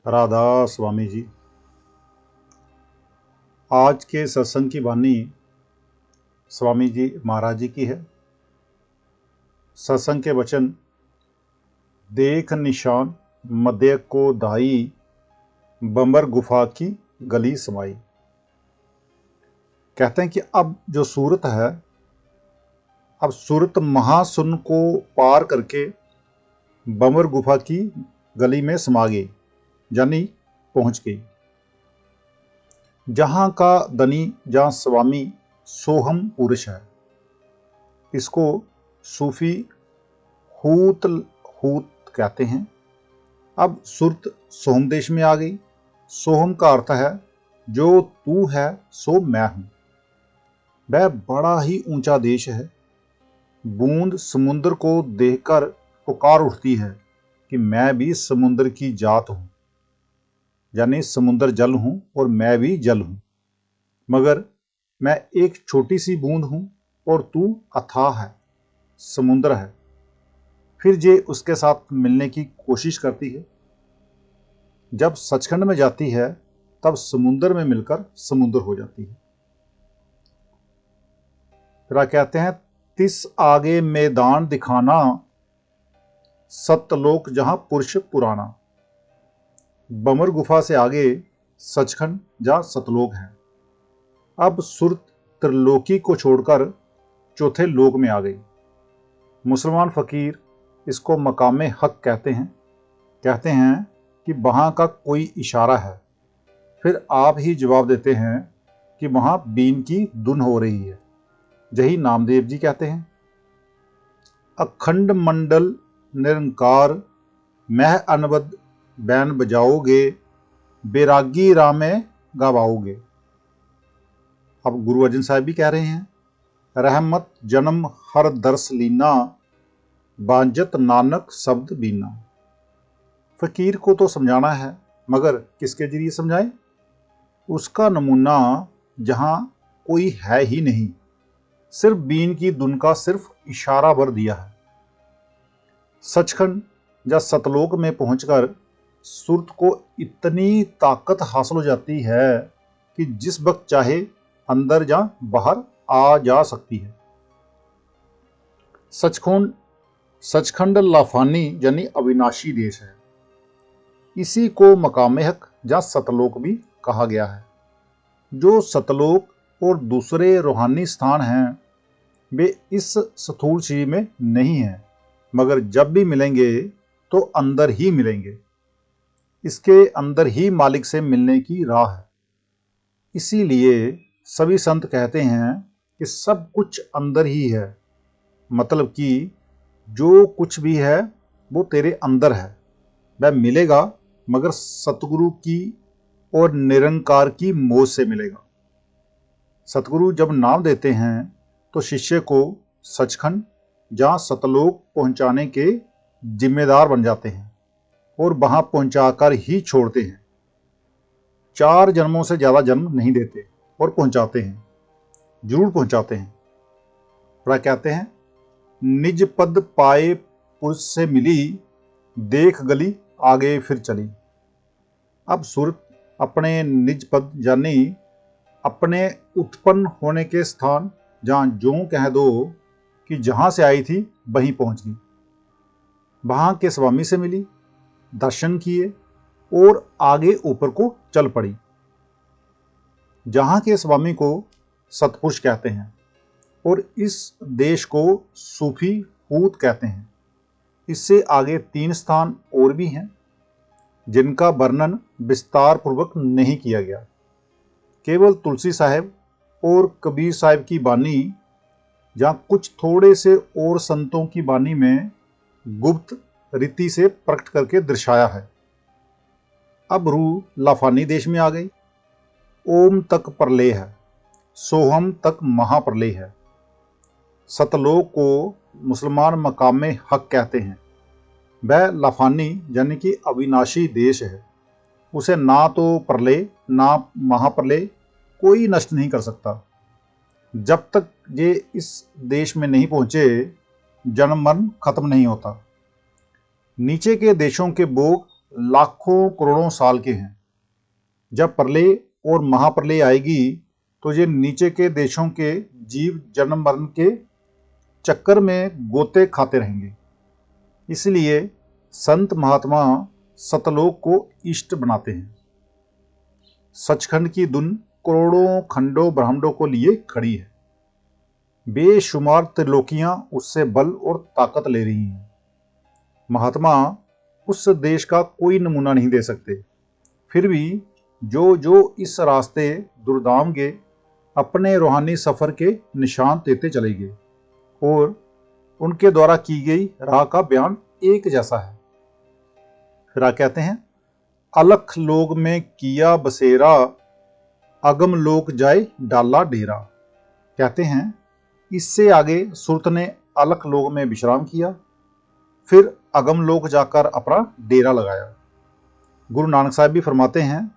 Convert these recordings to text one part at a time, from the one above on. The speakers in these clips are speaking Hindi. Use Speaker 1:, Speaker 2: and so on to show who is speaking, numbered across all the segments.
Speaker 1: राधा स्वामी जी। आज के सत्संग की वाणी स्वामी जी महाराज जी की है। सत्संग के वचन, देख निशान मध्य को दाई, बंबर गुफा की गली समाई। कहते हैं कि अब जो सूरत है, अब सूरत महासुन को पार करके बंबर गुफा की गली में समा गई, यानी पहुंच गई। जहां का धनी, जहां स्वामी सोहम पुरुष है, इसको सूफी हूत कहते हैं। अब सूरत सोहम देश में आ गई। सोहम का अर्थ है जो तू है सो मैं हूं। वह बड़ा ही ऊंचा देश है। बूंद समुद्र को देखकर पुकार उठती है कि मैं भी समुद्र की जात हूं, यानी समुद्र जल हूं और मैं भी जल हूं, मगर मैं एक छोटी सी बूंद हूं और तू अथाह है, समुद्र है। फिर जे उसके साथ मिलने की कोशिश करती है। जब सचखंड में जाती है तब समुद्र में मिलकर समुद्र हो जाती है। फिर कहते हैं, तिस आगे मैदान दिखाना, सतलोक जहां पुरुष पुराना। बमर गुफा से आगे सचखंड जहां सतलोक है। अब सुरत त्रिलोकी को छोड़कर चौथे लोक में आ गई। मुसलमान फकीर इसको मकामे हक कहते हैं कि वहां का कोई इशारा है। फिर आप ही जवाब देते हैं कि वहां बीन की धुन हो रही है। यही नामदेव जी कहते हैं। अखंड मंडल निरंकार, मह अनवद बैन बजाओगे, बैरागी रामे गवाओगे। अब गुरु अर्जन साहब भी कह रहे हैं, रहमत जन्म हर दर्श लीना, बांजत नानक शब्द बीना। फकीर को तो समझाना है, मगर किसके जरिए समझाएं? उसका नमूना जहां कोई है ही नहीं, सिर्फ बीन की धुन का सिर्फ इशारा भर दिया है। सचखंड या सतलोक में पहुंचकर सुरत को इतनी ताकत हासिल हो जाती है कि जिस वक्त चाहे अंदर या बाहर आ जा सकती है। सचखंड लाफानी यानी अविनाशी देश है। इसी को मकामे हक या सतलोक भी कहा गया है। जो सतलोक और दूसरे रूहानी स्थान हैं, वे इस स्थूल शरीर में नहीं हैं, मगर जब भी मिलेंगे तो अंदर ही मिलेंगे। इसके अंदर ही मालिक से मिलने की राह है। इसीलिए सभी संत कहते हैं कि सब कुछ अंदर ही है, मतलब कि जो कुछ भी है वो तेरे अंदर है। वह मिलेगा, मगर सतगुरु की और निरंकार की मौज से मिलेगा। सतगुरु जब नाम देते हैं तो शिष्य को सचखंड जहाँ सतलोक पहुंचाने के जिम्मेदार बन जाते हैं और वहां पहुंचाकर ही छोड़ते हैं। 4 जन्मों से ज्यादा जन्म नहीं देते और पहुंचाते हैं, जरूर पहुंचाते हैं। बड़ा कहते हैं, निज पद पाए पुरुष से मिली, देख गली आगे फिर चली। अब सूरत अपने निज पद यानी अपने उत्पन्न होने के स्थान, जहां जो कह दो कि जहां से आई थी वहीं पहुंच गई। वहां के स्वामी से मिली, दर्शन किए और आगे ऊपर को चल पड़ी। जहां के स्वामी को सतपुरुष कहते हैं और इस देश को सूफी हूत कहते हैं। इससे आगे 3 स्थान और भी हैं जिनका वर्णन विस्तार पूर्वक नहीं किया गया। केवल तुलसी साहिब और कबीर साहिब की बानी या कुछ थोड़े से और संतों की बानी में गुप्त रीति से प्रकट करके दर्शाया है। अब रूह लाफानी देश में आ गई। ओम तक प्रलय है, सोहम तक महाप्रलय है। सतलोक को मुसलमान मकामे हक कहते हैं। वह लाफानी यानी कि अविनाशी देश है। उसे ना तो प्रलय ना महाप्रलय कोई नष्ट नहीं कर सकता। जब तक ये इस देश में नहीं पहुंचे, जन्म मरण खत्म नहीं होता। नीचे के देशों के भोग लाखों करोड़ों साल के हैं। जब प्रलय और महाप्रलय आएगी तो ये नीचे के देशों के जीव जन्म मरण के चक्कर में गोते खाते रहेंगे। इसलिए संत महात्मा सतलोक को इष्ट बनाते हैं। सचखंड की धुन करोड़ों खंडों ब्रह्मांडों को लिए खड़ी है। बेशुमार त्रिलोकियां उससे बल और ताकत ले रही हैं। महात्मा उस देश का कोई नमूना नहीं दे सकते, फिर भी जो जो इस रास्ते दुर्दाम गे अपने रूहानी सफर के निशान देते चले गए और उनके द्वारा की गई राह का बयान एक जैसा है। फिर कहते हैं, अलख लोग में किया बसेरा, अगम लोक जाए डाला डेरा। कहते हैं, इससे आगे सुरत ने अलख लोक में विश्राम किया, फिर अगम लोक जाकर अपना डेरा लगाया। गुरु नानक साहब भी फरमाते हैं,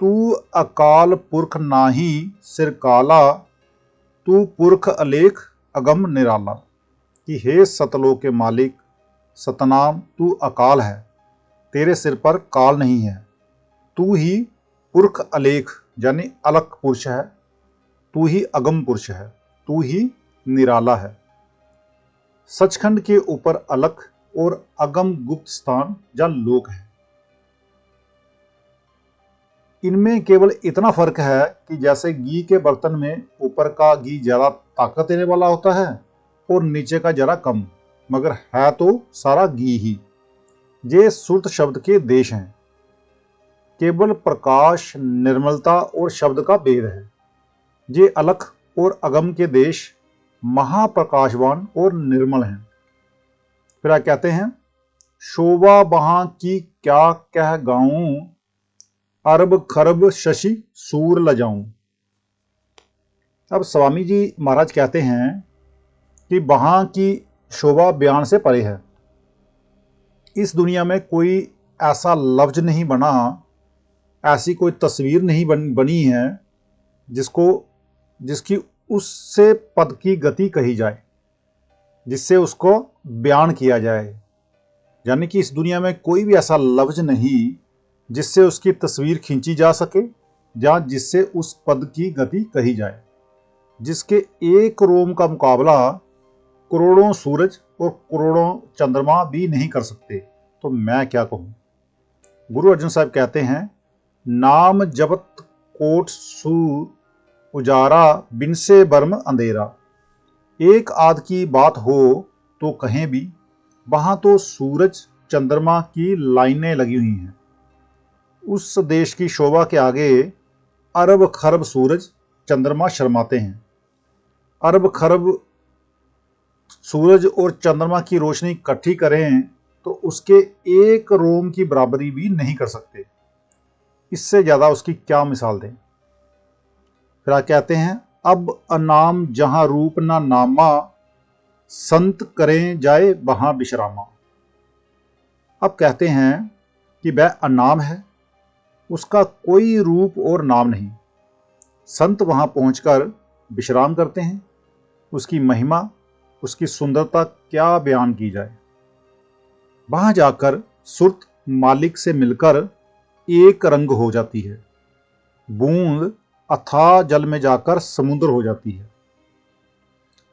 Speaker 1: तू अकाल पुरख नाही सिर काला, तू पुरख अलेख अगम निराला। कि हे सतलोक के मालिक सतनाम, तू अकाल है, तेरे सिर पर काल नहीं है। तू ही पुरख अलेख यानी अलख पुरुष है, तू ही अगम पुरुष है, तू ही निराला है। सचखंड के ऊपर अलख और अगम गुप्त स्थान या लोक है। इनमें केवल इतना फर्क है कि जैसे घी के बर्तन में ऊपर का घी ज्यादा ताकत देने वाला होता है और नीचे का जरा कम, मगर है तो सारा घी ही। ये सुरत शब्द के देश हैं। केवल प्रकाश, निर्मलता और शब्द का भेद है। ये अलख और अगम के देश महाप्रकाशवान और निर्मल हैं। फिर कहते हैं, शोभा वहां की क्या कह गाऊं, अरब खरब शशि सूर लजाऊं। अब स्वामी जी महाराज कहते हैं कि वहां की शोभा बयान से परे है। इस दुनिया में कोई ऐसा लफ्ज नहीं बना, ऐसी कोई तस्वीर नहीं बनी है जिसकी उससे पद की गति कही जाए, जिससे उसको बयान किया जाए। यानी कि इस दुनिया में कोई भी ऐसा लफ्ज नहीं जिससे उसकी तस्वीर खींची जा सके या जिससे उस पद की गति कही जाए, जिसके एक रोम का मुकाबला करोड़ों सूरज और करोड़ों चंद्रमा भी नहीं कर सकते। तो मैं क्या कहूं। गुरु अर्जुन साहब कहते हैं, नाम जपत कोट सूर उजारा, बिन से बर्म अंधेरा। एक आध की बात हो तो कहें भी, वहां तो सूरज चंद्रमा की लाइनें लगी हुई हैं। उस देश की शोभा के आगे अरब खरब सूरज चंद्रमा शर्माते हैं। अरब खरब सूरज और चंद्रमा की रोशनी इकट्ठी करें तो उसके एक रोम की बराबरी भी नहीं कर सकते। इससे ज्यादा उसकी क्या मिसाल दें। फिर कहते हैं, अब अनाम जहां रूप ना नामा, संत करें जाए वहां विश्रामा। अब कहते हैं कि वह अनाम है, उसका कोई रूप और नाम नहीं। संत वहां पहुंचकर विश्राम करते हैं। उसकी महिमा, उसकी सुंदरता क्या बयान की जाए। वहां जाकर सुरत मालिक से मिलकर एक रंग हो जाती है। बूंद अथाह जल में जाकर समुद्र हो जाती है।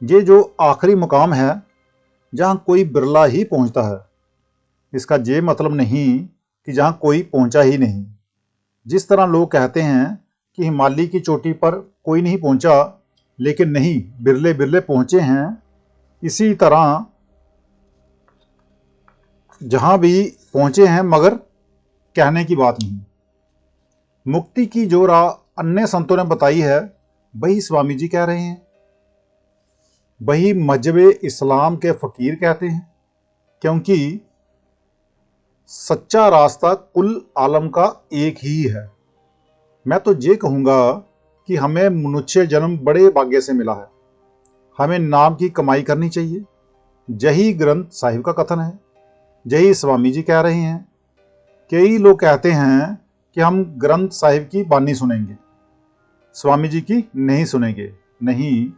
Speaker 1: ये जो आखिरी मुकाम है जहां कोई बिरला ही पहुंचता है। इसका ये मतलब नहीं कि जहां कोई पहुंचा ही नहीं। जिस तरह लोग कहते हैं कि हिमालय की चोटी पर कोई नहीं पहुंचा, लेकिन नहीं, बिरले बिरले पहुंचे हैं, इसी तरह जहां भी पहुंचे हैं मगर कहने की बात नहीं। मुक्ति की जो राह अन्य संतों ने बताई है वही स्वामी जी कह रहे हैं, वही मजहबे इस्लाम के फकीर कहते हैं, क्योंकि सच्चा रास्ता कुल आलम का एक ही है। मैं तो ये कहूँगा कि हमें मनुष्य जन्म बड़े भाग्य से मिला है। हमें नाम की कमाई करनी चाहिए। यही ग्रंथ साहिब का कथन है, यही स्वामी जी कह रहे हैं। कई लोग कहते हैं कि हम ग्रंथ साहिब की बानी सुनेंगे, स्वामी जी की नहीं सुनेंगे। नहीं,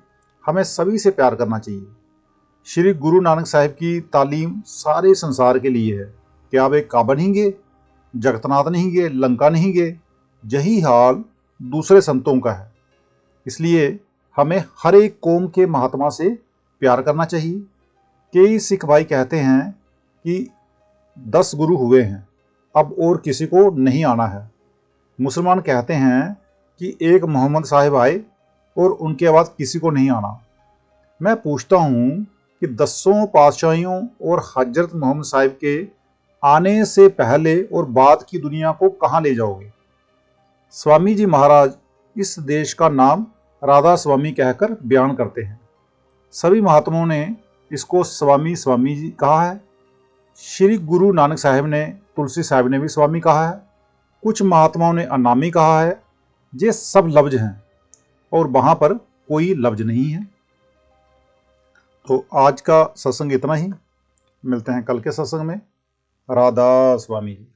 Speaker 1: हमें सभी से प्यार करना चाहिए। श्री गुरु नानक साहिब की तालीम सारे संसार के लिए है कि आप एक का बनेंगे जगतनाथ नहीं गए, लंका नहीं गए। यही हाल दूसरे संतों का है। इसलिए हमें हर एक कौम के महात्मा से प्यार करना चाहिए। कई सिख भाई कहते हैं कि 10 गुरु हुए हैं, अब और किसी को नहीं आना है। मुसलमान कहते हैं कि एक मोहम्मद साहिब आए और उनके बाद किसी को नहीं आना। मैं पूछता हूँ कि 10 पातशाहियों और हजरत मोहम्मद साहिब के आने से पहले और बाद की दुनिया को कहाँ ले जाओगे? स्वामी जी महाराज इस देश का नाम राधा स्वामी कहकर बयान करते हैं। सभी महात्माओं ने इसको स्वामी स्वामी जी कहा है। श्री गुरु नानक साहिब ने, तुलसी साहिब ने भी स्वामी कहा है। कुछ महात्माओं ने अनामी कहा है। ये सब लफ्ज हैं और वहां पर कोई लफ्ज नहीं है। तो आज का सत्संग इतना ही। मिलते हैं कल के सत्संग में। राधा स्वामी जी।